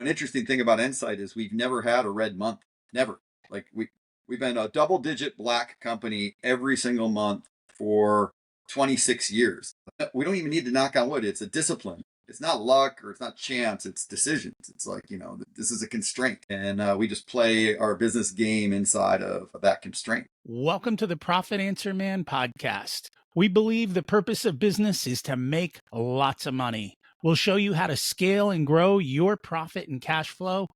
An interesting thing about Ensight is we've never had a red month. Never. Like we've been a double-digit black company every single month for 26 years. We don't even need to knock on wood. It's a discipline. It's not luck or it's not chance. It's decisions. It's like, this is a constraint. And we just play our business game inside of that constraint. Welcome to the Profit Answer Man podcast. We believe the purpose of business is to make lots of money. We'll show you how to scale and grow your profit and cash flow,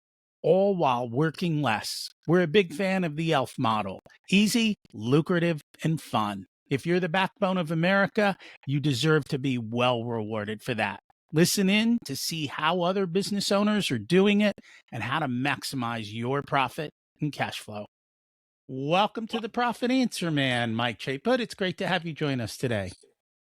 all while working less. We're a big fan of the ELF model. Easy, lucrative, and fun. If you're the backbone of America, you deserve to be well rewarded for that. Listen in to see how other business owners are doing it and how to maximize your profit and cash flow. Welcome to the Profit Answer Man, Mike Chaput. It's great to have you join us today.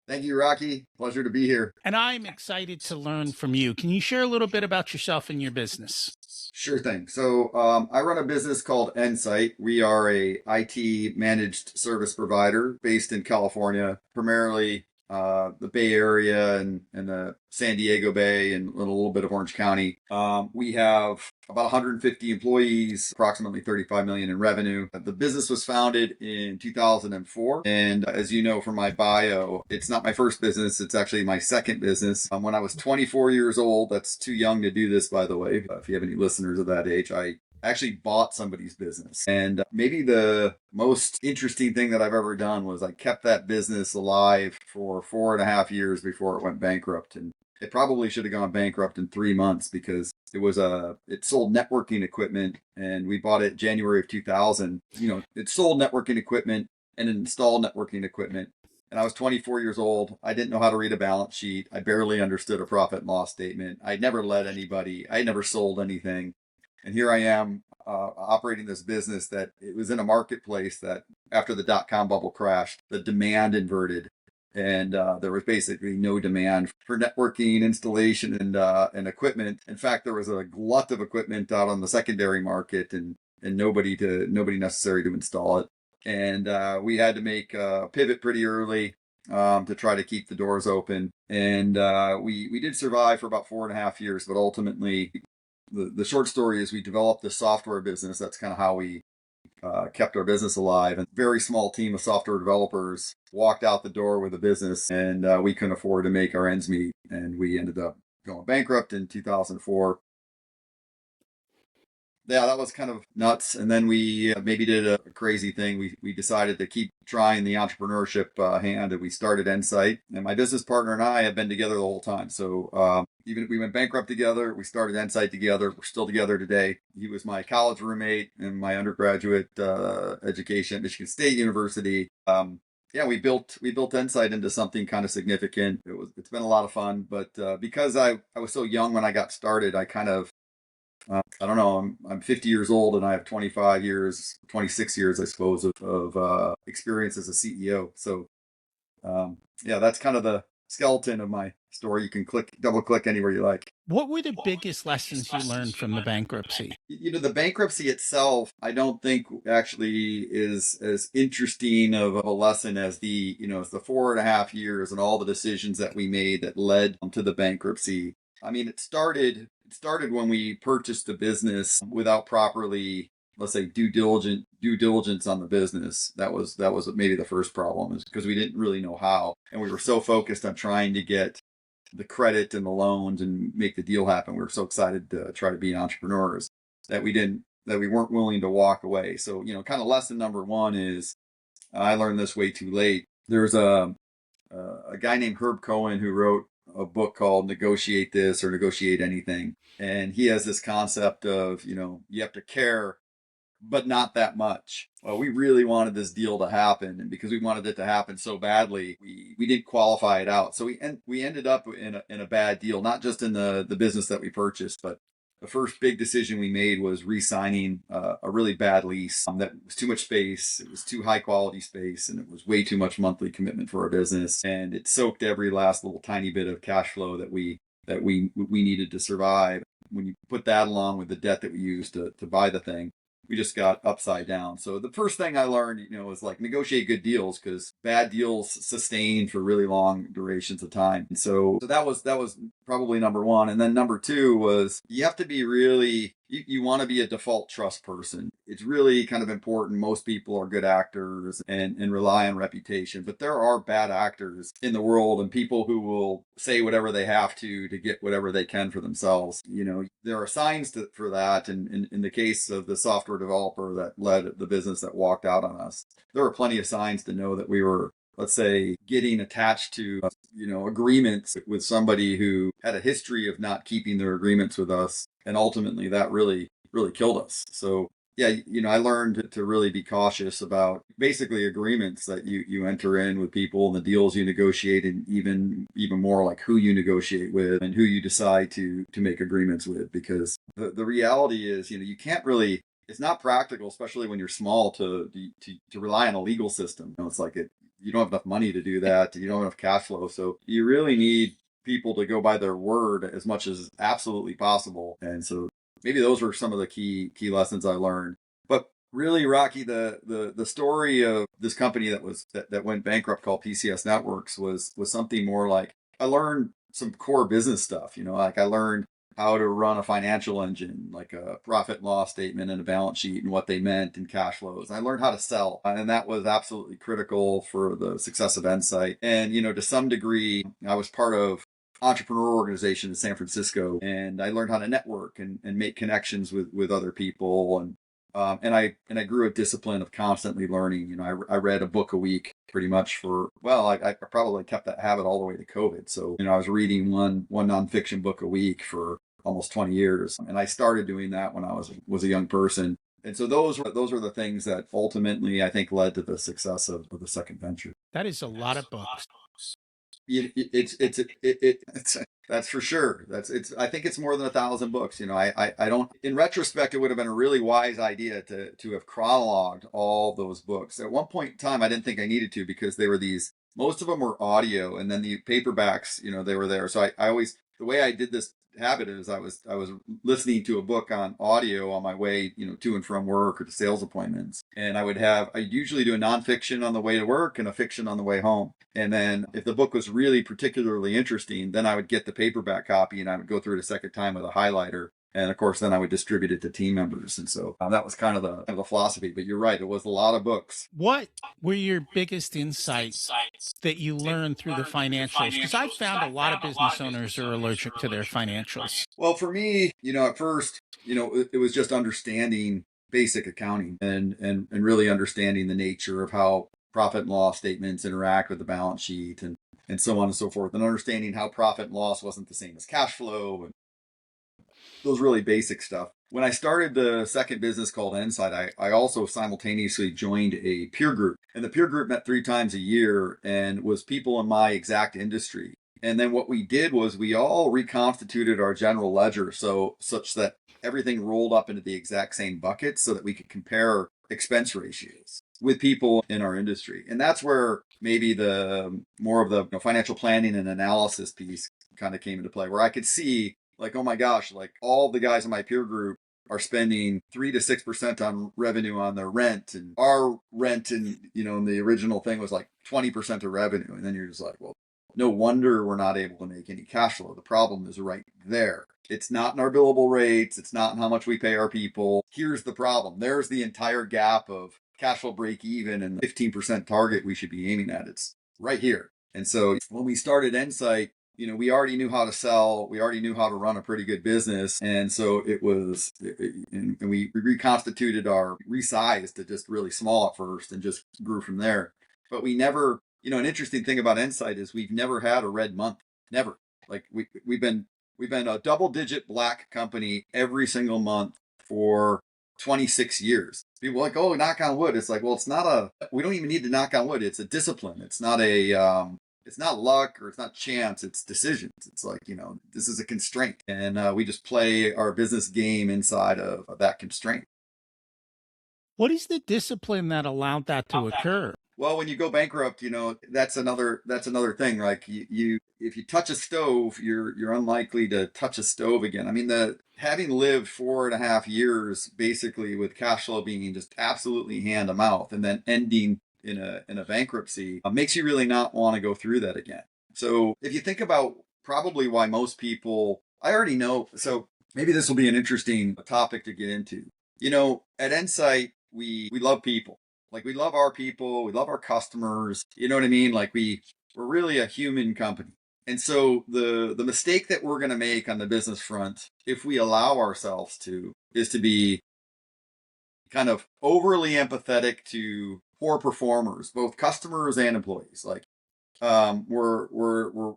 Thank you, Rocky. Pleasure to be here. And I'm excited to learn from you. Can you share a little bit about yourself and your business? Sure thing. So I run a business called Ensight. We are a IT managed service provider based in California, primarily the Bay Area and the San Diego Bay and a little bit of Orange County. We have about 150 employees, approximately 35 million in revenue. The business was founded in 2004. And as you know from my bio, it's not my first business. It's actually my second business. When I was 24 years old, that's too young to do this, by the way. If you have any listeners of that age, I actually bought somebody's business. And maybe the most interesting thing that I've ever done was I kept that business alive for 4.5 years before it went bankrupt. And it probably should have gone bankrupt in 3 months because it sold networking equipment, and we bought it January of 2000. It sold networking equipment and installed networking equipment. And I was 24 years old. I didn't know how to read a balance sheet. I barely understood a profit and loss statement. I'd never led anybody. I never sold anything. And here I am operating this business that it was in a marketplace that after the dot-com bubble crashed, the demand inverted. And there was basically no demand for networking, installation, and equipment. In fact, there was a glut of equipment out on the secondary market and nobody necessary to install it. And we had to make a pivot pretty early to try to keep the doors open. And we did survive for about 4.5 years, but ultimately the short story is we developed the software business. That's kind of how we kept our business alive. And a very small team of software developers walked out the door with the business, and we couldn't afford to make our ends meet. And we ended up going bankrupt in 2004. Yeah, that was kind of nuts. And then we maybe did a crazy thing. We decided to keep trying the entrepreneurship hand, and we started Ensight. And my business partner and I have been together the whole time. So even if we went bankrupt together, we started Ensight together. We're still together today. He was my college roommate in my undergraduate education at Michigan State University. Yeah, we built Ensight into something kind of significant. It's been a lot of fun, but because I was so young when I got started, I kind of I don't know. I'm 50 years old and I have 26 years, I suppose, of experience as a CEO. So, yeah, that's kind of the skeleton of my story. You can double click anywhere you like. What were the biggest lessons you learned from the bankruptcy? The bankruptcy itself, I don't think actually is as interesting of a lesson as the 4.5 years and all the decisions that we made that led to the bankruptcy. I mean, it started when we purchased the business without properly, let's say, due diligence on the business. That was maybe the first problem, is because we didn't really know how, and we were so focused on trying to get the credit and the loans and make the deal happen. We were so excited to try to be entrepreneurs that we weren't willing to walk away. So, kind of lesson number one is I learned this way too late. There's a guy named Herb Cohen who wrote a book called Negotiate This or Negotiate Anything. And he has this concept of, you have to care, but not that much. Well, we really wanted this deal to happen. And because we wanted it to happen so badly, we didn't qualify it out. So we ended up in a bad deal, not just in the business that we purchased, but the first big decision we made was re-signing a really bad lease that was too much space. It was too high quality space, and it was way too much monthly commitment for our business. And it soaked every last little tiny bit of cash flow that we needed to survive. When you put that along with the debt that we used to buy the thing, we just got upside down. So the first thing I learned, was like negotiate good deals, because bad deals sustain for really long durations of time. And so that was probably number one. And then number two was you have to be really, you want to be a default trust person. It's really kind of important. Most people are good actors and rely on reputation, but there are bad actors in the world and people who will say whatever they have to get whatever they can for themselves. There are signs for that. And in the case of the software developer that led the business that walked out on us, there were plenty of signs to know that we were, let's say, getting attached to agreements with somebody who had a history of not keeping their agreements with us, and ultimately that really killed us. So yeah, I learned to really be cautious about basically agreements that you enter in with people and the deals you negotiate, and even more like who you negotiate with and who you decide to make agreements with, because the reality is you can't really, it's not practical, especially when you're small, to rely on a legal system. It's like you don't have enough money to do that. You don't have enough cash flow. So you really need people to go by their word as much as absolutely possible. And so maybe those were some of the key lessons I learned. But really, Rocky, the story of this company that went bankrupt called PCS Networks was something more like I learned some core business stuff. Like I learned how to run a financial engine, like a profit and loss statement and a balance sheet and what they meant and cash flows. I learned how to sell, and that was absolutely critical for the success of Ensight. And, to some degree, I was part of entrepreneur organization in San Francisco, and I learned how to network and make connections with other people. And I grew a discipline of constantly learning. I read a book a week pretty much I probably kept that habit all the way to COVID. So, I was reading one nonfiction book a week for almost 20 years. And I started doing that when I was a young person. And so those are the things that ultimately I think led to the success of the second venture. That is a lot of books. It's that's for sure. I think it's more than 1,000 books. I don't, in retrospect, it would have been a really wise idea to have chronologed all those books. At one point in time, I didn't think I needed to, because most of them were audio, and then the paperbacks, they were there. So I always, the way I did this habit is I was listening to a book on audio on my way, to and from work or to sales appointments. And I'd usually do a nonfiction on the way to work and a fiction on the way home. And then if the book was really particularly interesting, then I would get the paperback copy and I would go through it a second time with a highlighter. And of course, then I would distribute it to team members. And so that was kind of the philosophy. But you're right, it was a lot of books. What were your biggest insights that you learned through the financials? Because I've found a lot of business owners are allergic to their financials. Well, for me, at first, it was just understanding basic accounting and really understanding the nature of how profit and loss statements interact with the balance sheet and so on and so forth, and understanding how profit and loss wasn't the same as cash flow and those really basic stuff. When I started the second business called Ensight, I also simultaneously joined a peer group. And the peer group met 3 times a year and was people in my exact industry. And then what we did was we all reconstituted our general ledger such that everything rolled up into the exact same bucket so that we could compare expense ratios with people in our industry. And that's where maybe the more of the financial planning and analysis piece kind of came into play, where I could see, like, oh my gosh, like all the guys in my peer group are spending 3 to 6% on revenue on their rent, and our rent in the original thing was like 20% of revenue. And then you're just like, well, no wonder we're not able to make any cash flow. The problem is right there. It's not in our billable rates. It's not in how much we pay our people. Here's the problem. There's the entire gap of cash flow break even and the 15% target we should be aiming at. It's right here. And so when we started Ensight, we already knew how to sell. We already knew how to run a pretty good business. And so and we reconstituted resized to just really small at first and just grew from there. But we never, an interesting thing about Ensight is we've never had a red month. Never. Like we've been a double-digit black company every single month for 26 years. People are like, oh, knock on wood. It's like, well, we don't even need to knock on wood. It's a discipline. It's not it's not luck or it's not chance. It's decisions. It's like, this is a constraint, and we just play our business game inside of that constraint. What is the discipline that allowed that to occur? Well, when you go bankrupt, that's another thing. Like if you touch a stove, you're unlikely to touch a stove again. I mean, having lived 4.5 years basically with cash flow being just absolutely hand to mouth, and then ending in a bankruptcy, makes you really not want to go through that again. So if you think about probably why most people, I already know. So maybe this will be an interesting topic to get into. At Ensight, we love people. Like we love our people, we love our customers. You know what I mean? Like we're really a human company. And so the mistake that we're going to make on the business front, if we allow ourselves to, is to be kind of overly empathetic to poor performers, both customers and employees. Like we're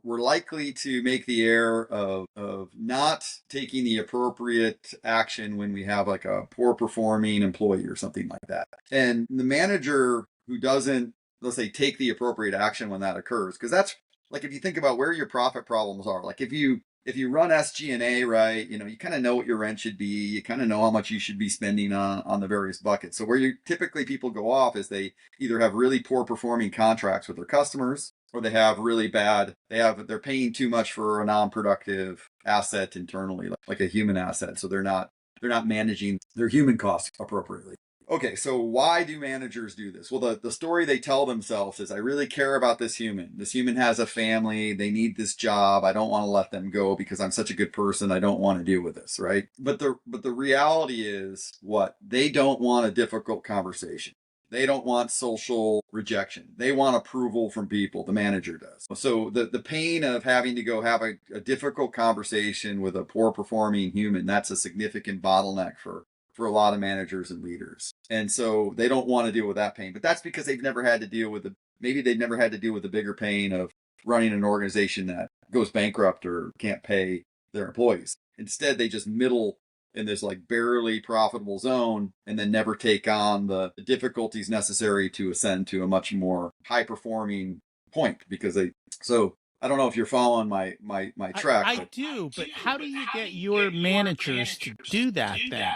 likely to make the error of not taking the appropriate action when we have like a poor performing employee or something like that. And the manager who doesn't, let's say, take the appropriate action when that occurs, because that's like if you think about where your profit problems are, like if you run SG&A right, you kind of know what your rent should be. You kind of know how much you should be spending on the various buckets. So where you typically people go off is they either have really poor performing contracts with their customers, or they have really bad. They're paying too much for a non-productive asset internally, like a human asset. So they're not managing their human costs appropriately. Okay, so why do managers do this? Well, the story they tell themselves is, I really care about this human. This human has a family. They need this job. I don't want to let them go because I'm such a good person. I don't want to deal with this, right? But the reality is what? They don't want a difficult conversation. They don't want social rejection. They want approval from people. The manager does. So the pain of having to go have a difficult conversation with a poor performing human, that's a significant bottleneck for a lot of managers and leaders. And so they don't want to deal with that pain. But that's because they've never had to deal with maybe they've never had to deal with the bigger pain of running an organization that goes bankrupt or can't pay their employees. Instead, they just middle in this like barely profitable zone and then never take on the difficulties necessary to ascend to a much more high performing point because so I don't know if you're following my track. I do, but how do you get your managers to do that then?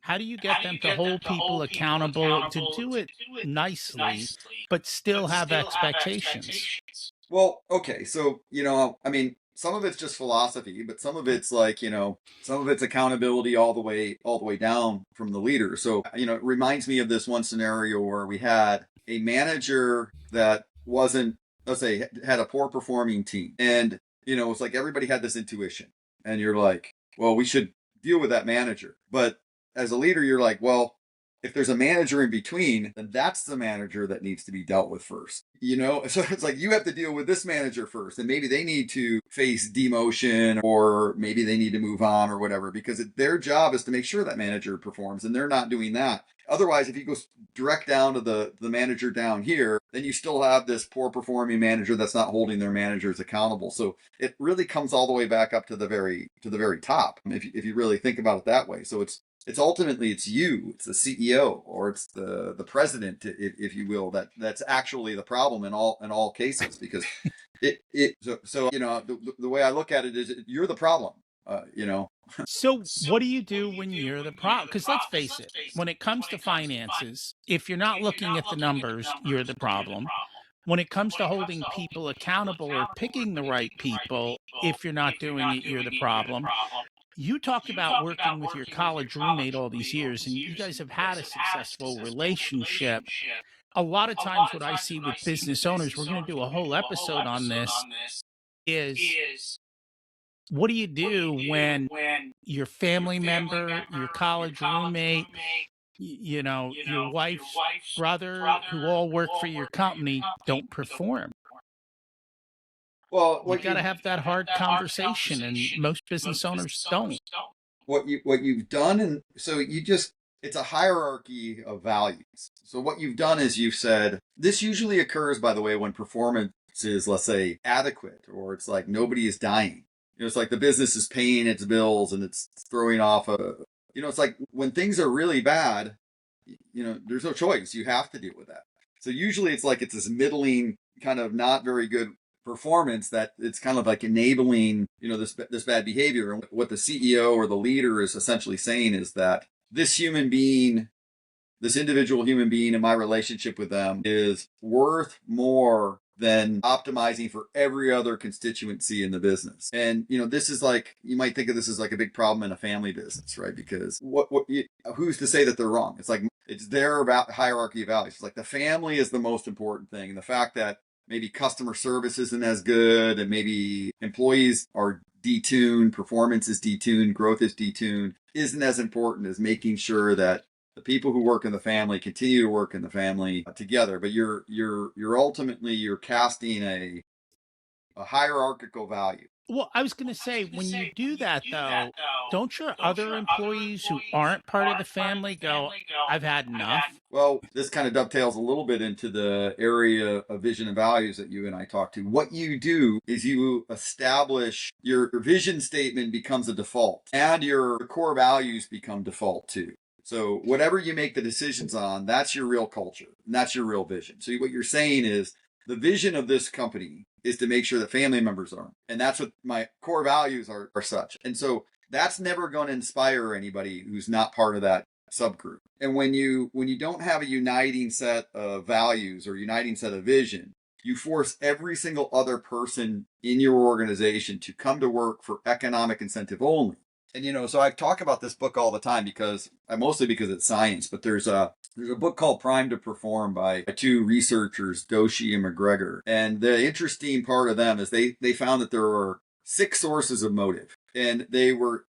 How do you get them to hold people accountable, to do it nicely, but still have expectations? Well, okay, so I mean, some of it's just philosophy, but some of it's like, some of it's accountability all the way down from the leader. So, it reminds me of this one scenario where we had a manager that wasn't, let's say, had a poor performing team. And, it's like everybody had this intuition. And you're like, well, we should deal with that manager. But as a leader, you're like, well, if there's a manager in between, then that's the manager that needs to be dealt with first. So it's like you have to deal with this manager first, and maybe they need to face demotion, or maybe they need to move on or whatever, because their job is to make sure that manager performs, and they're not doing that. Otherwise, if you go direct down to the manager down here, then you still have this poor performing manager that's not holding their managers accountable. So it really comes all the way back up to the very top, if you really think about it that way. So it's ultimately it's the CEO, or it's the president, if you will, that's actually the problem in all cases, because the way I look at it is you're the problem. So, what do you do when you're the problem? Because let's face it, when it comes to finances, if you're not looking at the numbers, you're the problem. When it comes to holding people accountable or picking the right people, if you're not doing it, you're the problem. You talked about working with your college roommate all these years, and you guys have had a successful relationship. A lot of times, what I see with business owners, we're going to do a whole episode on this, is what do you do when your family member, your college roommate, your wife's brother, who all work for your company, don't perform? Well, You got to have that hard conversation, and most business owners don't. what you've done, and so it's a hierarchy of values. So what you've done is you've said, this usually occurs, by the way, when performance is, let's say, adequate, or it's like nobody is dying. It's like the business is paying its bills and it's throwing off it's like when things are really bad, there's no choice. You have to deal with that. So usually it's this middling kind of not very good performance that it's kind of like enabling, this bad behavior. And what the CEO or the leader is essentially saying is that this individual human being in my relationship with them is worth more than optimizing for every other constituency in the business. And this is like, you might think of this as like a big problem in a family business, right? Because who's to say that they're wrong? It's like it's their hierarchy of values. It's like the family is the most important thing, and the fact that maybe customer service isn't as good, and maybe employees are detuned, performance is detuned, growth is detuned, isn't as important as making sure that the people who work in the family continue to work in the family together. But you're ultimately you're casting a hierarchical value. Well, I was going to say, when you do that, though, don't your other employees who aren't part of the family go, I've had enough? Well, this kind of dovetails a little bit into the area of vision and values that you and I talked to. What you do is you establish your vision statement becomes a default, and your core values become default too. So whatever you make the decisions on, that's your real culture, and that's your real vision. So what you're saying is the vision of this company is to make sure that family members are, and that's what my core values are such. And so that's never going to inspire anybody who's not part of that subgroup. And when you don't have a uniting set of values or uniting set of vision, you force every single other person in your organization to come to work for economic incentive only. And so I talk about this book all the time because mostly because it's science, but there's a book called Prime to Perform by two researchers, Doshi and McGregor. And the interesting part of them is they found that there were 6 sources of motive, and they were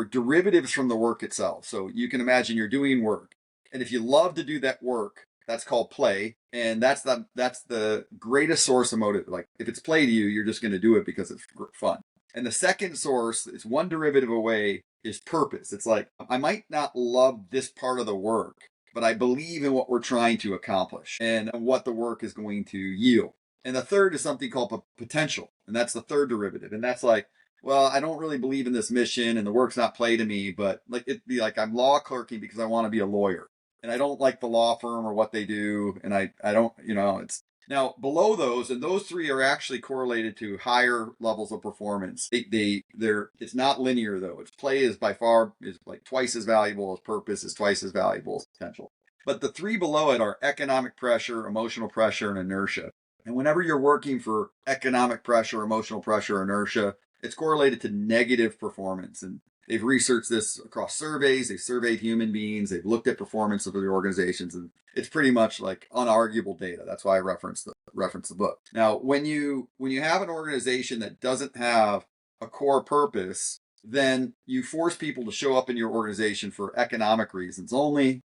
derivatives from the work itself. So you can imagine you're doing work, and if you love to do that work, that's called play, and that's the greatest source of motive. Like if it's play to you, you're just going to do it because it's fun. And the second source is one derivative away is purpose. It's like, I might not love this part of the work, but I believe in what we're trying to accomplish and what the work is going to yield. And the third is something called potential. And that's the third derivative. And that's like, well, I don't really believe in this mission and the work's not play to me, but like it'd be like I'm law clerking because I want to be a lawyer. And I don't like the law firm or what they do. And I don't, it's now below those, and those three are actually correlated to higher levels of performance. They're it's not linear though. It's play is by far is like twice as valuable as purpose is twice as valuable as potential. But the three below it are economic pressure, emotional pressure, and inertia. And whenever you're working for economic pressure, emotional pressure, inertia, it's correlated to negative performance. And they've researched this across surveys. They've surveyed human beings. They've looked at performance of the organizations, and it's pretty much like unarguable data. That's why I reference the book. Now, when you have an organization that doesn't have a core purpose, then you force people to show up in your organization for economic reasons only,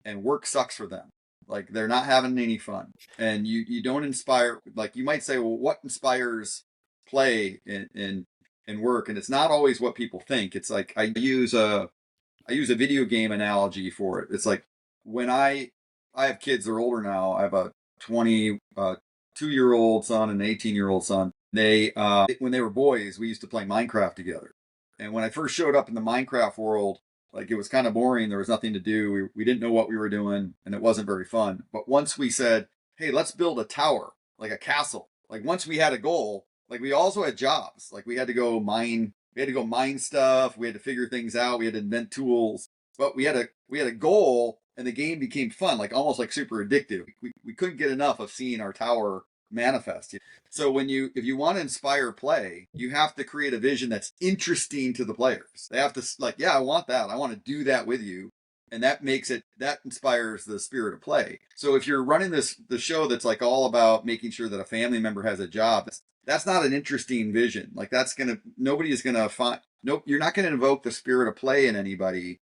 and work sucks for them. Like they're not having any fun, and you don't inspire. Like you might say, well, what inspires play in work? And it's not always what people think. It's like I use a video game analogy for it. It's like when I have kids, they're older now. I have a 22-year-old son and an 18-year-old son. They when they were boys, we used to play Minecraft together. And when I first showed up in the Minecraft world, like it was kind of boring. There was nothing to do. We didn't know what we were doing, and it wasn't very fun. But once we said, "Hey, let's build a tower, like a castle," like once we had a goal, like we also had jobs. Like we had to go mine. We had to go mine stuff. We had to figure things out. We had to invent tools. But we had a goal, and the game became fun, like almost like super addictive. We couldn't get enough of seeing our tower manifest. So if you want to inspire play, you have to create a vision that's interesting to the players. They have to like, yeah, I want that. I want to do that with you. And that inspires the spirit of play. So if you're running the show that's like all about making sure that a family member has a job, that's not an interesting vision. Like nobody is gonna find, nope, you're not gonna invoke the spirit of play in anybody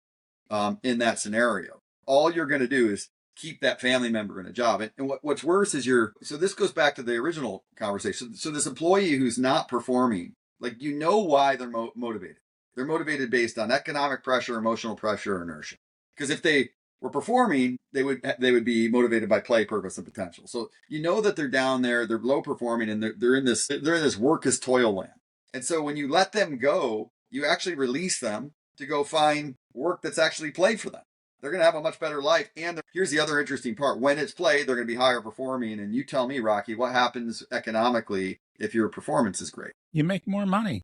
in that scenario. All you're gonna do is keep that family member in a job. And what's worse is so this goes back to the original conversation. So this employee who's not performing, like why they're motivated. They're motivated based on economic pressure, emotional pressure, inertia. Because if they were performing, they would be motivated by play, purpose, and potential. So that they're down there, they're low performing, and they're in this work as toil land. And so when you let them go, you actually release them to go find work that's actually play for them. They're going to have a much better life. And here's the other interesting part. When it's play, they're going to be higher performing. And you tell me, Rocky, what happens economically if your performance is great? You make more money.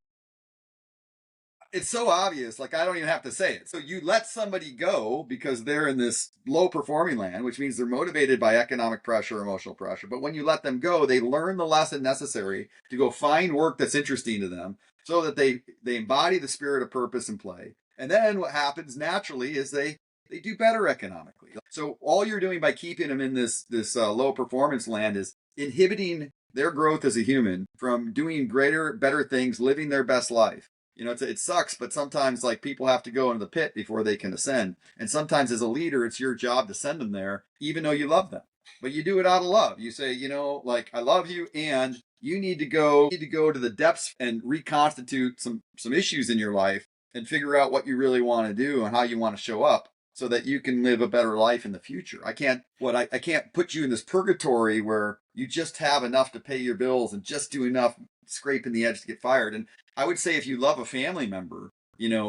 It's so obvious, like I don't even have to say it. So you let somebody go because they're in this low performing land, which means they're motivated by economic pressure, emotional pressure. But when you let them go, they learn the lesson necessary to go find work that's interesting to them so that they embody the spirit of purpose and play. And then what happens naturally is they do better economically. So all you're doing by keeping them in this low performance land is inhibiting their growth as a human from doing greater, better things, living their best life. It sucks, but sometimes like people have to go into the pit before they can ascend. And sometimes as a leader, it's your job to send them there, even though you love them. But you do it out of love. You say, like I love you, and you need to go to the depths and reconstitute some issues in your life and figure out what you really want to do and how you want to show up so that you can live a better life in the future. I can't put you in this purgatory where you just have enough to pay your bills and just do enough scraping the edge to get fired. And I would say if you love a family member,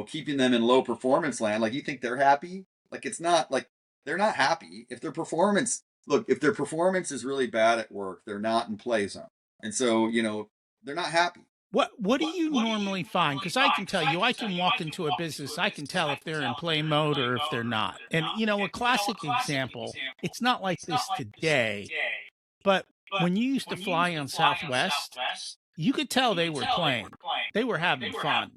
keeping them in low performance land, like you think they're happy, like it's not like they're not happy. If their performance is really bad at work, they're not in play zone. And so, they're not happy. What do you normally find? Because I can tell you, I can walk into a business, I can tell if they're in play mode or if they're not. And a classic example, it's not like this today, but when you used to fly on Southwest, you could tell they were playing. They were having fun.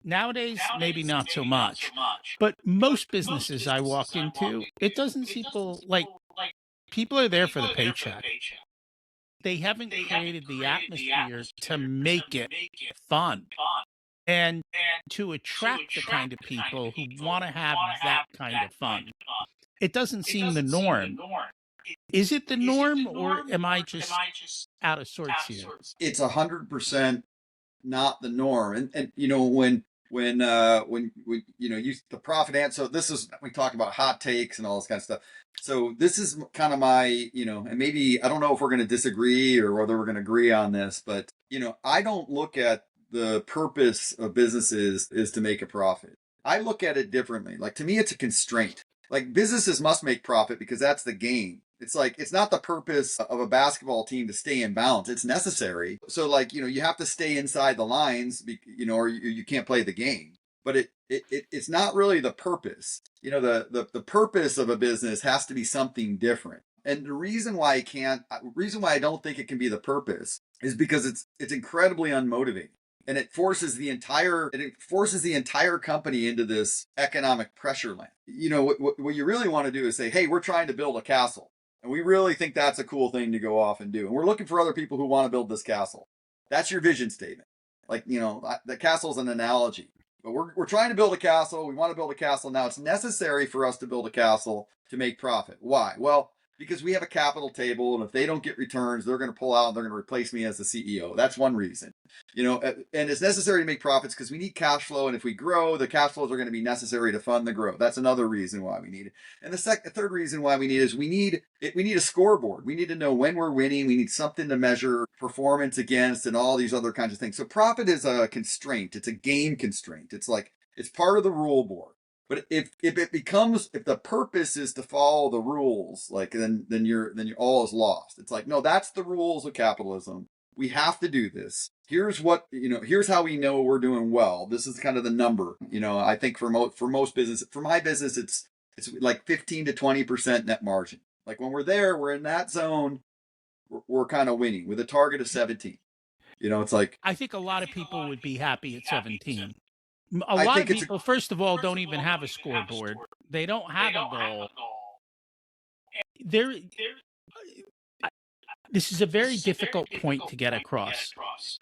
Nowadays, maybe not so much. But most businesses I walk into, it doesn't seem like people are there for the paycheck. They haven't created the atmosphere to make it fun and to attract the kind of people who want to have that kind of fun. It doesn't seem the norm. Is it the norm, or am I just out of sorts here? It's 100% not the norm. And when you the profit answer. So this is, we talk about hot takes and all this kind of stuff. So this is kind of my, and maybe I don't know if we're going to disagree or whether we're going to agree on this, but I don't look at the purpose of businesses is to make a profit. I look at it differently. Like to me, it's a constraint. Like businesses must make profit because that's the game. It's like, it's not the purpose of a basketball team to stay in bounds. It's necessary. So like, you have to stay inside the lines, or you can't play the game. But it's not really the purpose. The purpose of a business has to be something different. And the reason why I don't think it can be the purpose is because it's incredibly unmotivating. And it forces the entire company into this economic pressure land. What you really want to do is say, hey, we're trying to build a castle. And we really think that's a cool thing to go off and do. And we're looking for other people who want to build this castle. That's your vision statement. Like, the castle's an analogy. But we're trying to build a castle. We want to build a castle. Now, it's necessary for us to build a castle to make profit. Why? Well, because we have a capital table, and if they don't get returns, they're going to pull out and they're going to replace me as the CEO. That's one reason. And it's necessary to make profits because we need cash flow, and if we grow, the cash flows are going to be necessary to fund the growth. That's another reason why we need it. And the third reason why we need it is we need a scoreboard. We need to know when we're winning. We need something to measure performance against and all these other kinds of things. So profit is a constraint. It's a game constraint. It's like, it's part of the rule board. But if the purpose is to follow the rules, like then you're all is lost. It's like, no, that's the rules of capitalism. We have to do this. Here's here's how we know we're doing well. This is kind of the number. I think for most business, for my business, it's like 15 to 20% net margin. Like when we're there, we're in that zone. We're kind of winning with a target of 17. It's like, I think a lot of people would be happy at 17. A lot of people, first of all, don't even have a scoreboard. They don't have a goal. This is a very difficult point to get across.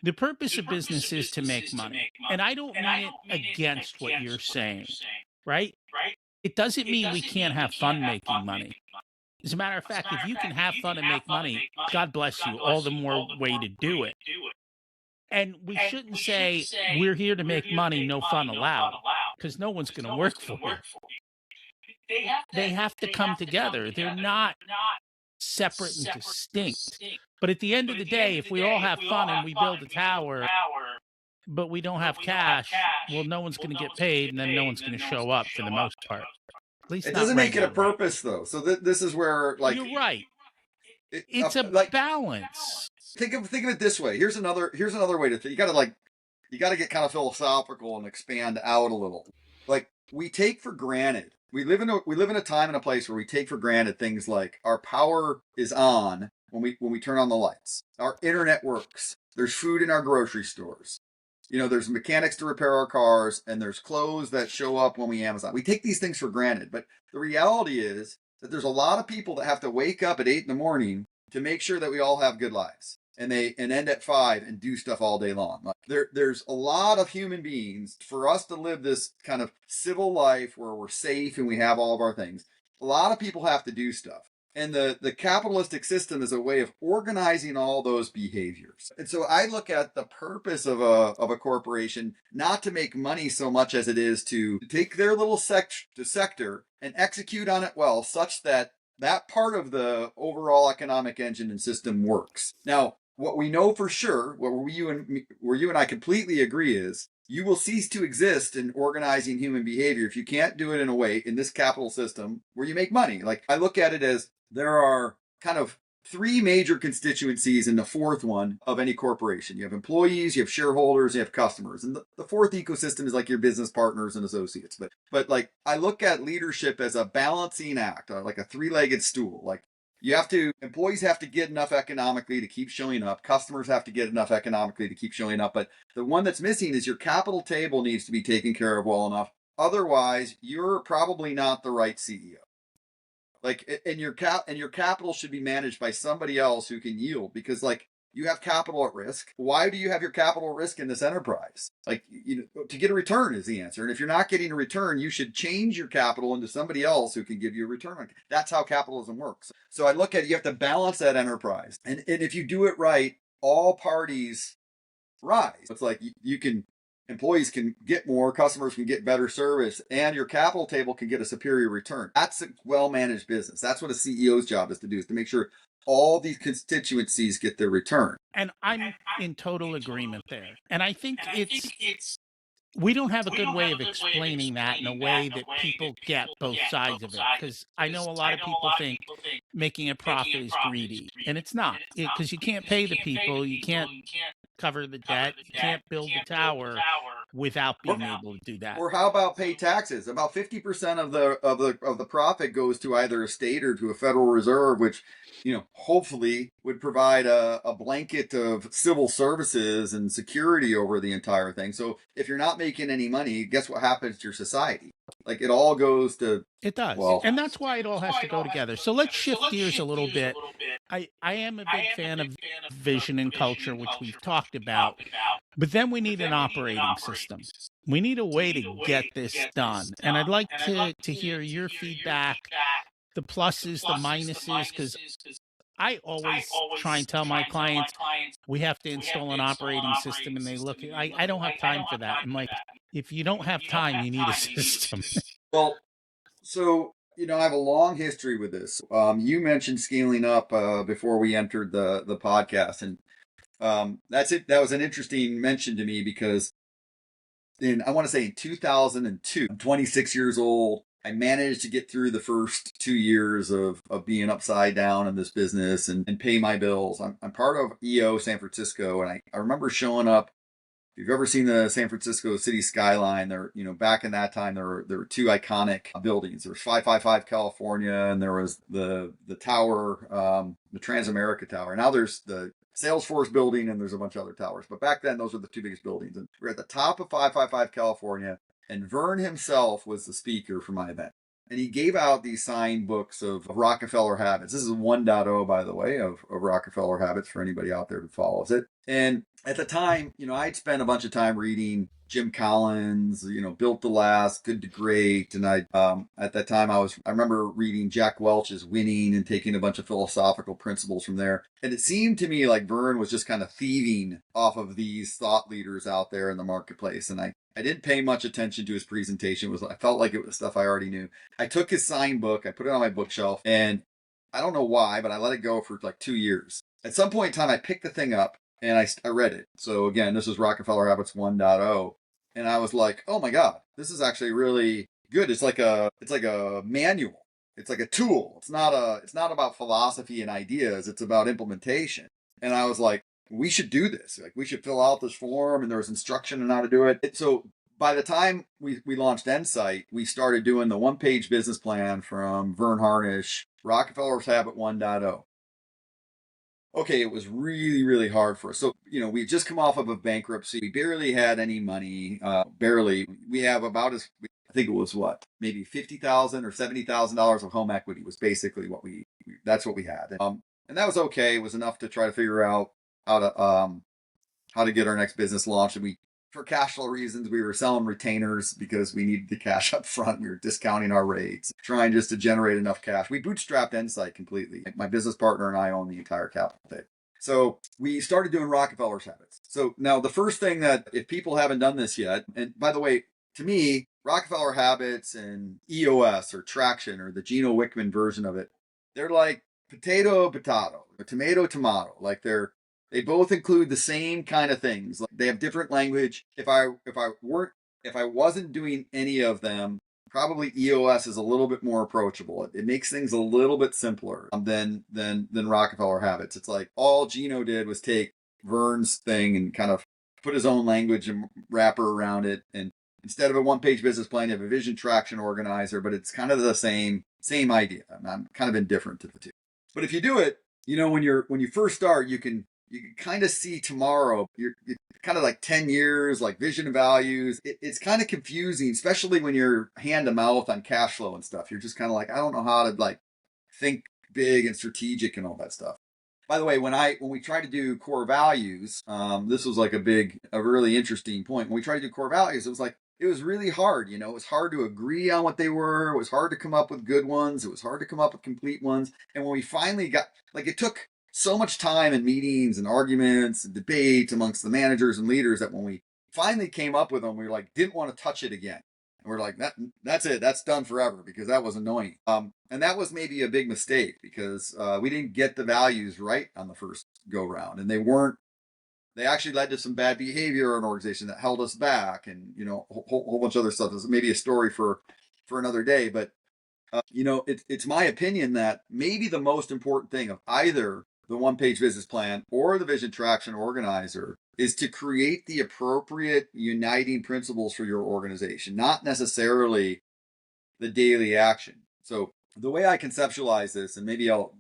The purpose of business is to make money. And I don't mean it against what you're saying, right? It doesn't mean we can't have fun making money. As a matter of fact, if you can have fun and make money, God bless you, all the more way to do it. And we shouldn't say we're here to make money, no fun allowed, because no one's going to work for you. They have to come together. They're not separate and distinct. But at the end of the day, if we all have fun and we build a tower, but we don't have cash, well, no one's going to get paid, and then no one's going to show up for the most part. At least it not doesn't make it a regularly. purpose, though. So this is where, like, You're right. It's a balance. Think of it this way. Here's another way to think. You gotta get kind of philosophical and expand out a little. Like, we take for granted. We live in a time and a place where we take for granted things like our power is on when we turn on the lights. Our internet works. There's food in our grocery stores. There's mechanics to repair our cars, and there's clothes that show up when we Amazon. We take these things for granted, but the reality is that there's a lot of people that have to wake up at 8 in the morning to make sure that we all have good lives. and end at 5 and do stuff all day long. Like there's a lot of human beings. For us to live this kind of civil life where we're safe and we have all of our things, a lot of people have to do stuff. And the capitalistic system is a way of organizing all those behaviors. And so I look at the purpose of a corporation not to make money so much as it is to take their little sector and execute on it well, such that that part of the overall economic engine and system works. Now, what we know for sure, where you and I completely agree, is you will cease to exist in organizing human behavior if you can't do it in a way in this capital system where you make money. Like, I look at it as there are kind of 3 major constituencies in the 4th one of any corporation. You have employees, you have shareholders, you have customers. And the 4th ecosystem is like your business partners and associates. But like, I look at leadership as a balancing act, like a 3-legged stool. Like, employees have to get enough economically to keep showing up. Customers have to get enough economically to keep showing up. But the one that's missing is your capital table needs to be taken care of well enough. Otherwise, you're probably not the right CEO. Like, and your capital should be managed by somebody else who can yield, because like, you have capital at risk. Why do you have your capital at risk in this enterprise? Like, to get a return is the answer. And if you're not getting a return, you should change your capital into somebody else who can give you a return. That's how capitalism works. So I look at it, you have to balance that enterprise. And if you do it right, all parties rise. It's like employees can get more, customers can get better service, and your capital table can get a superior return. That's a well-managed business. That's what a CEO's job is to do, is to make sure all these constituencies get their return. And I'm in total agreement there. And I think we don't have a good way of explaining that in a way that people get both sides of it. Because I know a lot of people think making a profit is greedy, and it's not, because you can't pay the people, you can't cover the debt, you can't build the tower without being able to do that. Or how about pay taxes? About 50% of the profit goes to either a state or to a Federal Reserve, which hopefully would provide a blanket of civil services and security over the entire thing. So if you're not making any money, guess what happens to your society? Like, it all goes to... It does. Well, and that's why it all has to go together. So let's shift gears a little bit. I am a big fan of vision and culture, which we've talked about, but then we need an operating system. We need a way to get this done. And I'd like to hear your feedback, the pluses, the minuses, because I always try and tell my clients we have to install an operating system, and they look, I don't have time for that. I'm like, if you don't have time, you need a system. Well, so I have a long history with this. You mentioned scaling up before we entered the podcast, and that's it. That was an interesting mention to me, because I want to say in 2002, I'm 26 years old. I managed to get through the first 2 years of being upside down in this business and pay my bills. I'm part of EO San Francisco, and I remember showing up. If you've ever seen the San Francisco city skyline, there, back in that time, there were 2 iconic buildings. There was 555 California, and there was the tower, the Transamerica Tower. Now there's the Salesforce building, and there's a bunch of other towers. But back then, those were the 2 biggest buildings. And we're at the top of 555 California, and Vern himself was the speaker for my event. And he gave out these signed books of Rockefeller Habits. This is 1.0, by the way, of Rockefeller Habits for anybody out there who follows it. And at the time, I'd spent a bunch of time reading Jim Collins, Built to Last, Good to Great. And at that time, I remember reading Jack Welch's Winning and taking a bunch of philosophical principles from there. And it seemed to me like Vern was just kind of thieving off of these thought leaders out there in the marketplace. And I didn't pay much attention to his presentation. I felt like it was stuff I already knew. I took his signed book, I put it on my bookshelf, and I don't know why, but I let it go for like 2 years. At some point in time, I picked the thing up and I read it. So again, this is Rockefeller Habits 1.0. And I was like, oh my God, this is actually really good. It's like a manual. It's like a tool. It's not about philosophy and ideas. It's about implementation. And I was like, we should do this. Like, we should fill out this form, and there was instruction on how to do it. So by the time we launched Ensight, we started doing the 1-page business plan from Vern Harnish, Rockefeller's Habit 1.0. Okay, it was really, really hard for us. So, we just come off of a bankruptcy. We barely had any money. Barely. We have about I think it was maybe $50,000 or $70,000 of home equity was basically that's what we had. And that was okay. It was enough to try to figure out how to get our next business launched. And we, for cash flow reasons, we were selling retainers because we needed the cash up front. We were discounting our rates, trying just to generate enough cash. We bootstrapped Ensight completely. My business partner and I own the entire capital day. So we started doing Rockefeller's habits. So now the first thing that, if people haven't done this yet, and by the way, to me, Rockefeller habits and EOS or traction or the Gino Wickman version of it, they're like potato, potato, or tomato, tomato. Like they both include the same kind of things. Like they have different language. If I wasn't doing any of them, probably EOS is a little bit more approachable. It makes things a little bit simpler than Rockefeller habits. It's like all Gino did was take Vern's thing and kind of put his own language and wrapper around it. And instead of a one-page business plan, you have a vision traction organizer, but it's kind of the same idea. I'm kind of indifferent to the two. But if you do it, when you first start, you can kind of see tomorrow. You're kind of like 10 years, like vision and values. It's kind of confusing, especially when you're hand to mouth on cash flow and stuff. You're just kind of like, I don't know how to like think big and strategic and all that stuff. By the way, when we tried to do core values, this was like a really interesting point. When we tried to do core values, it was really hard. It was hard to agree on what they were. It was hard to come up with good ones. It was hard to come up with complete ones. And when we finally got, like, it took so much time and meetings and arguments and debate amongst the managers and leaders that when we finally came up with them, we were like, didn't want to touch it again. And we're like, that's it. That's done forever, because that was annoying. And that was maybe a big mistake, because we didn't get the values right on the first go round, and they actually led to some bad behavior in an organization that held us back, and a whole bunch of other stuff. This is maybe a story for another day, but it's my opinion that maybe the most important thing of either the one-page business plan or the vision traction organizer is to create the appropriate uniting principles for your organization, not necessarily the daily action. So the way I conceptualize this, and maybe I'll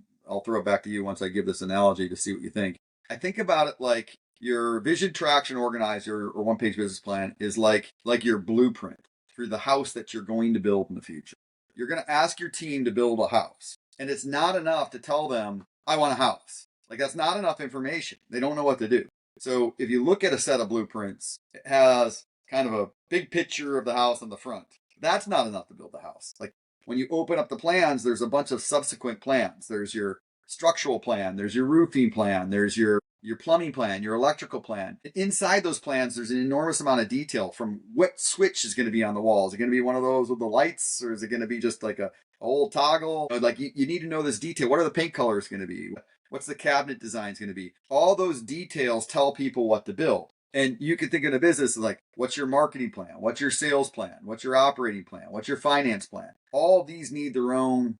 throw it back to you once I give this analogy to see what you think. I think about it like your vision traction organizer or one-page business plan is like your blueprint for the house that you're going to build in the future. You're going to ask your team to build a house, and it's not enough to tell them, I want a house. Like, that's not enough information. They don't know what to do. So if you look at a set of blueprints, it has kind of a big picture of the house on the front. That's not enough to build the house. Like, when you open up the plans, there's a bunch of subsequent plans. There's your structural plan, there's your roofing plan, there's your plumbing plan, your electrical plan. Inside those plans, there's an enormous amount of detail, from what switch is going to be on the wall. Is it going to be one of those with the lights, or is it going to be just like a old toggle? Like, you need to know this detail. What are the paint colors going to be? What's the cabinet design going to be? All those details tell people what to build. And you can think of a business like, what's your marketing plan? What's your sales plan? What's your operating plan? What's your finance plan? All of these need their own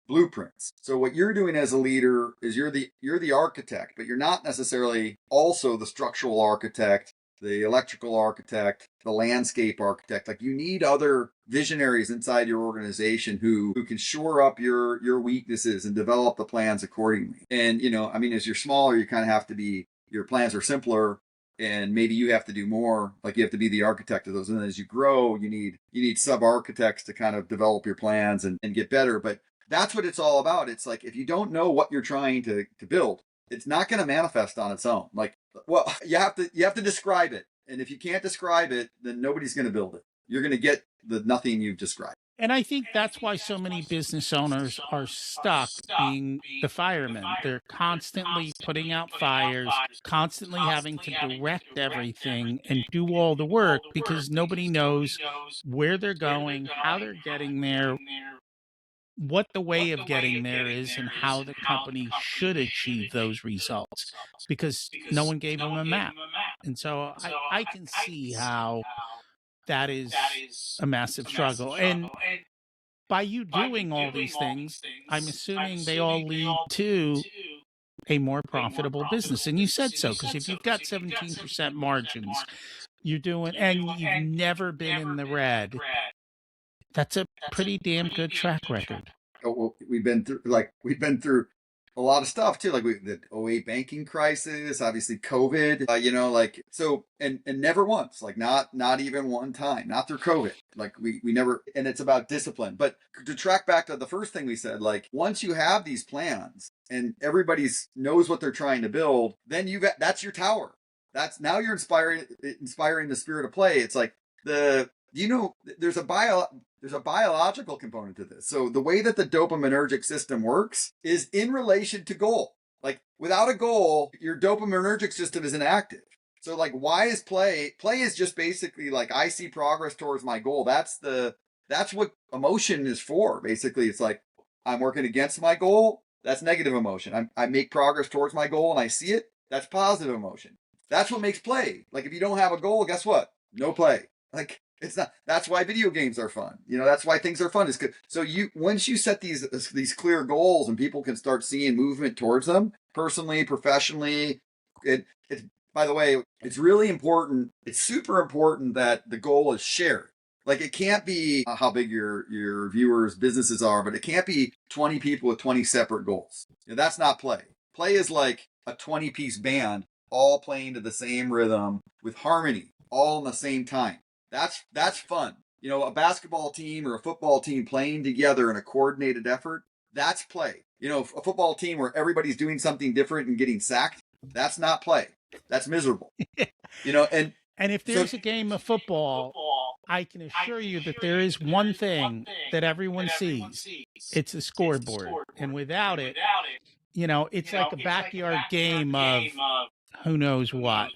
blueprints. So what you're doing as a leader is you're the architect, but you're not necessarily also the structural architect, the electrical architect, the landscape architect. Like, you need other visionaries inside your organization who can shore up your weaknesses and develop the plans accordingly. And as you're smaller, you kind of have to be, your plans are simpler, and maybe you have to do more. Like, you have to be the architect of those. And then as you grow, you need sub architects to kind of develop your plans and get better. But that's what it's all about. It's like, if you don't know what you're trying to build, it's not going to manifest on its own. Like, well, you have to describe it. And if you can't describe it, then nobody's going to build it. You're going to get the nothing you've described. And I think that's why so many business owners are stuck being the firemen. They're constantly putting out fires, constantly having to direct everything and do all the work, because nobody knows where they're going, how they're getting there, what the way of getting there is, and how the company should achieve those results, because no one gave them a map. And so I can see how that is a massive struggle. And by you doing all these things, I'm assuming they all lead to a more profitable business. And you said so, because if you've got 17% margins, you're doing, and you've never been in the red, that's a pretty damn good track record. Oh, well, we've been through a lot of stuff too, like the '08 banking crisis, obviously COVID, like so, and never once, like not even one time, not through COVID, like we never, and it's about discipline. But to track back to the first thing we said, like once you have these plans and everybody's knows what they're trying to build, then that's your tower. That's now you're inspiring the spirit of play. It's like there's a biological component to this. So the way that the dopaminergic system works is in relation to goal. Like without a goal, your dopaminergic system is inactive. So like why is play? Play is just basically like I see progress towards my goal. That's what emotion is for. Basically, it's like I'm working against my goal. That's negative emotion. I make progress towards my goal and I see it. That's positive emotion. That's what makes play. Like if you don't have a goal, guess what? No play. Like it's not. That's why video games are fun. That's why things are fun. Is good. So once you set these clear goals and people can start seeing movement towards them, personally, professionally, it's by the way, it's really important. It's super important that the goal is shared. Like it can't be how big your viewers' businesses are, but it can't be 20 people with 20 separate goals. That's not play. Play is like a 20-piece band all playing to the same rhythm with harmony, all in the same time. That's fun. A basketball team or a football team playing together in a coordinated effort, that's play. A football team where everybody's doing something different and getting sacked, that's not play. That's miserable. And And if there's a game of football, I can assure you that there is one thing that everyone sees. It's a scoreboard. And without it, it's like a backyard game of who knows what.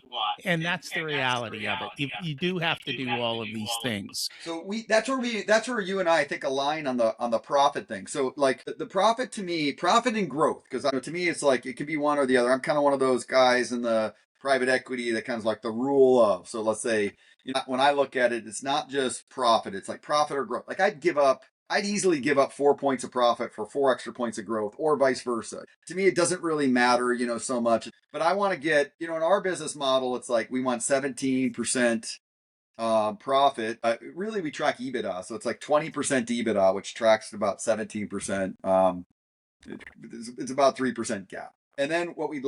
And that's the reality of it. You do have to do all of these things. So that's where you and I think align on the profit thing. So like the profit to me, profit and growth, because to me it's like it can be one or the other. I'm kind of one of those guys in the private equity that kind of like the rule of. So let's say when I look at it, it's not just profit. It's like profit or growth. Like I'd easily give up 4 points of profit for 4 extra points of growth, or vice versa. To me, it doesn't really matter, so much. But I want to get, in our business model, it's like we want 17% profit. Really, we track EBITDA, so it's like 20% EBITDA, which tracks about 17%. It's about 3% gap. And then what we'd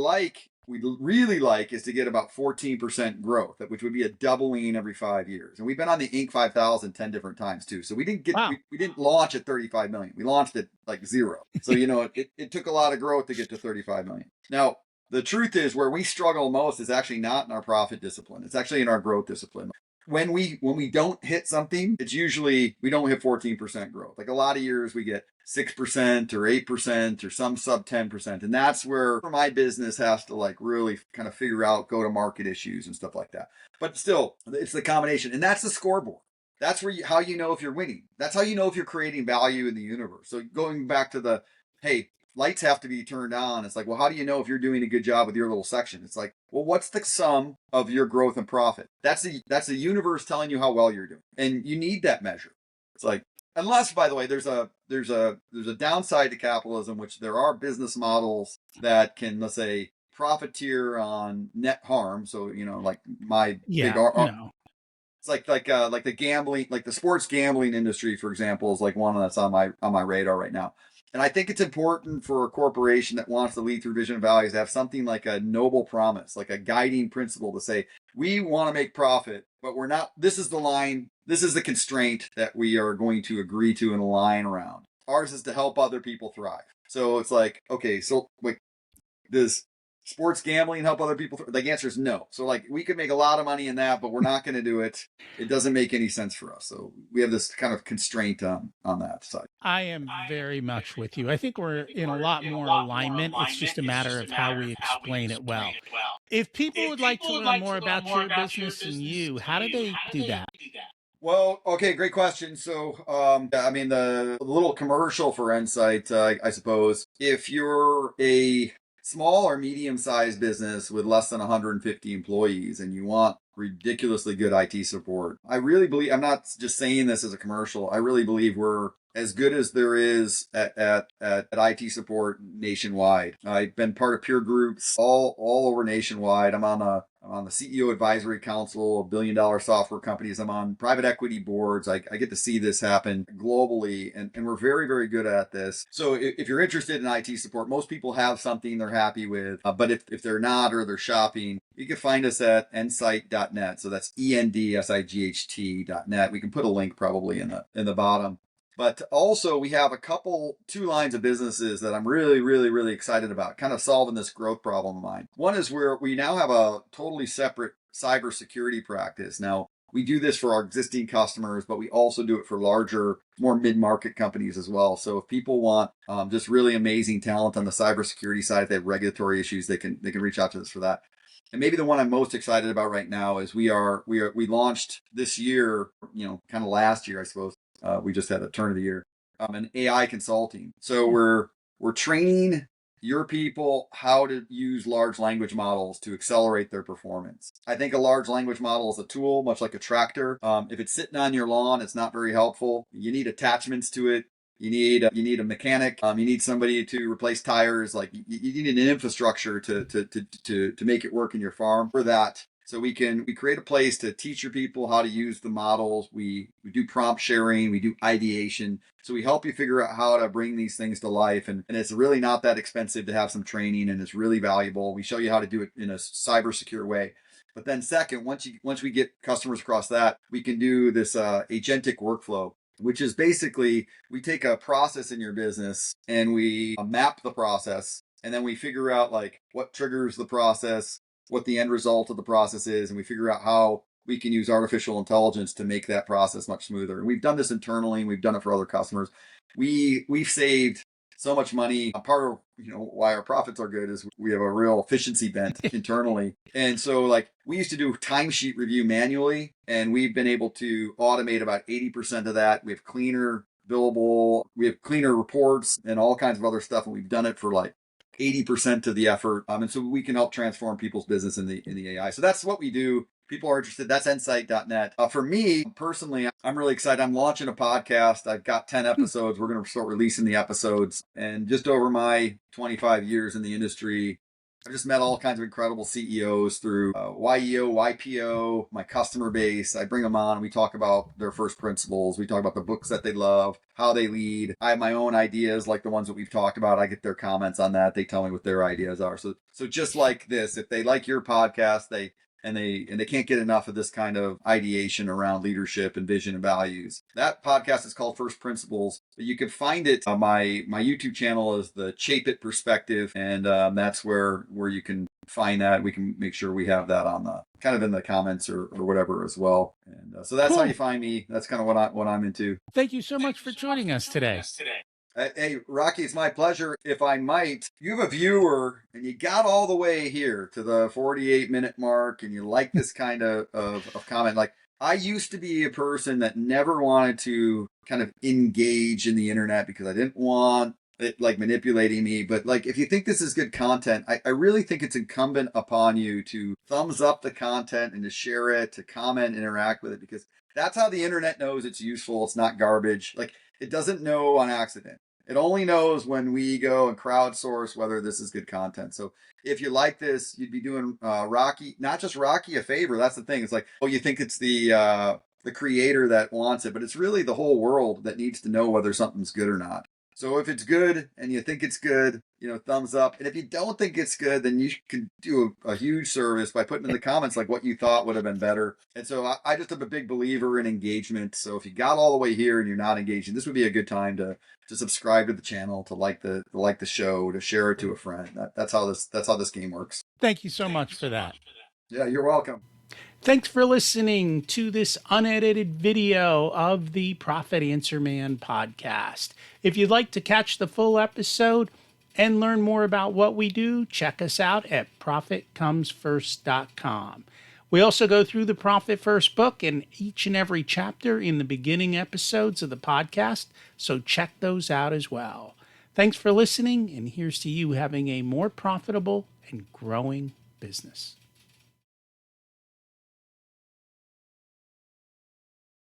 really like is to get about 14% growth, which would be a doubling every 5 years. And we've been on the Inc. 5000 10 different times too. So we didn't launch at 35 million. We launched at like zero. So, it took a lot of growth to get to 35 million. Now, the truth is where we struggle most is actually not in our profit discipline. It's actually in our growth discipline. When we don't hit something, it's usually we don't hit 14% growth. Like a lot of years we get 6% or 8% or some sub 10%. And that's where my business has to like really kind of figure out go to market issues and stuff like that. But still, it's the combination. And that's the scoreboard. That's how you know if you're winning. That's how you know if you're creating value in the universe. So going back to hey, lights have to be turned on. It's like, well, how do you know if you're doing a good job with your little section? It's like, well, what's the sum of your growth and profit? That's the universe telling you how well you're doing. And you need that measure. It's like, unless, by the way, there's a downside to capitalism, which there are business models that can, let's say, profiteer on net harm. So, like my big it's like the gambling, like the sports gambling industry, for example, is like one that's on my radar right now. And I think it's important for a corporation that wants to lead through vision and values to have something like a noble promise, like a guiding principle to say, we want to make profit, but we're not, this is the line, this is the constraint that we are going to agree to and align around. Ours is to help other people thrive. So it's like, okay, so like, does sports gambling help other people? The answer is no. So like we could make a lot of money in that, but we're not going to do it. It doesn't make any sense for us. So we have this kind of constraint on that side. I am very much with you. I think we're in a lot more alignment. It's just a matter of how we explain it well. If people would like to learn more about your business and you, how do they do that? Well, okay, great question. So, I mean, the little commercial for Ensight, I suppose, if you're a small or medium-sized business with less than 150 employees and you want ridiculously good IT support, I really believe, I'm not just saying this as a commercial, I really believe we're as good as there is at IT support nationwide. I've been part of peer groups all over nationwide. I'm on the CEO advisory council of billion-dollar software companies. I'm on private equity boards. I get to see this happen globally, and we're very, very good at this. So if you're interested in IT support, most people have something they're happy with, but if they're not or they're shopping, you can find us at ensight.net. So that's ENDSIGHT.net. We can put a link probably in the bottom. But also, we have two lines of businesses that I'm really, really, really excited about, kind of solving this growth problem of mine. One is where we now have a totally separate cybersecurity practice. Now, we do this for our existing customers, but we also do it for larger, more mid-market companies as well. So if people want just really amazing talent on the cybersecurity side, if they have regulatory issues, they can reach out to us for that. And maybe the one I'm most excited about right now is we launched this year, kind of last year, I suppose. We just had a turn of the year, an AI consulting. So we're training your people how to use large language models to accelerate their performance. I think a large language model is a tool, much like a tractor. If it's sitting on your lawn, it's not very helpful. You need attachments to it. You need a mechanic. You need somebody to replace tires. Like you need an infrastructure to make it work in your farm. For that, so we create a place to teach your people how to use the models. We do prompt sharing. We do ideation. So we help you figure out how to bring these things to life. And it's really not that expensive to have some training, and it's really valuable. We show you how to do it in a cyber secure way. But then second, once we get customers across that, we can do this agentic workflow, which is basically we take a process in your business and we map the process, and then we figure out like what triggers the process, what the end result of the process is, and we figure out how we can use artificial intelligence to make that process much smoother. And we've done this internally, and we've done it for other customers. We've saved so much money. Part of why our profits are good is we have a real efficiency bent internally. And so like we used to do timesheet review manually, and we've been able to automate about 80% of that. We have cleaner billable, we have cleaner reports and all kinds of other stuff. And we've done it for like 80% of the effort. And so we can help transform people's business in the AI. So that's what we do. People are interested. That's ensight.net. For me personally, I'm really excited. I'm launching a podcast. I've got 10 episodes. We're going to start releasing the episodes. And just over my 25 years in the industry, I've just met all kinds of incredible CEOs through YEO, YPO, my customer base. I bring them on. We talk about their first principles. We talk about the books that they love, how they lead. I have my own ideas like the ones that we've talked about. I get their comments on that. They tell me what their ideas are. So just like this, if they like your podcast, they can't get enough of this kind of ideation around leadership and vision and values. That podcast is called First Principles. You can find it on my YouTube channel is the Chaput Perspective, and that's where you can find that. We can make sure we have that on the kind of in the comments or whatever as well. And so that's Cool. how you find me. That's kind of what I'm into. Thank you so much for joining us today. Hey, Rocky, it's my pleasure. If I might, you have a viewer and you got all the way here to the 48-minute mark and you like this kind of comment. Like, I used to be a person that never wanted to kind of engage in the internet because I didn't want it like manipulating me. But like, if you think this is good content, I really think it's incumbent upon you to thumbs up the content and to share it, to comment, interact with it, because that's how the internet knows it's useful. It's not garbage. Like, it doesn't know on accident. It only knows when we go and crowdsource whether this is good content. So if you like this, you'd be doing Rocky, not just Rocky, a favor. That's the thing. It's like, oh, you think it's the creator that wants it, but it's really the whole world that needs to know whether something's good or not. So if it's good and you think it's good, thumbs up. And if you don't think it's good, then you can do a huge service by putting in the comments like what you thought would have been better. And so I just am a big believer in engagement. So if you got all the way here and you're not engaging, this would be a good time to subscribe to the channel, to like the show, to share it to a friend. That's how this game works. Thank you so much for that. Yeah, you're welcome. Thanks for listening to this unedited video of the Profit Answer Man podcast. If you'd like to catch the full episode and learn more about what we do, check us out at profitcomesfirst.com. We also go through the Profit First book in each and every chapter in the beginning episodes of the podcast, so check those out as well. Thanks for listening, and here's to you having a more profitable and growing business.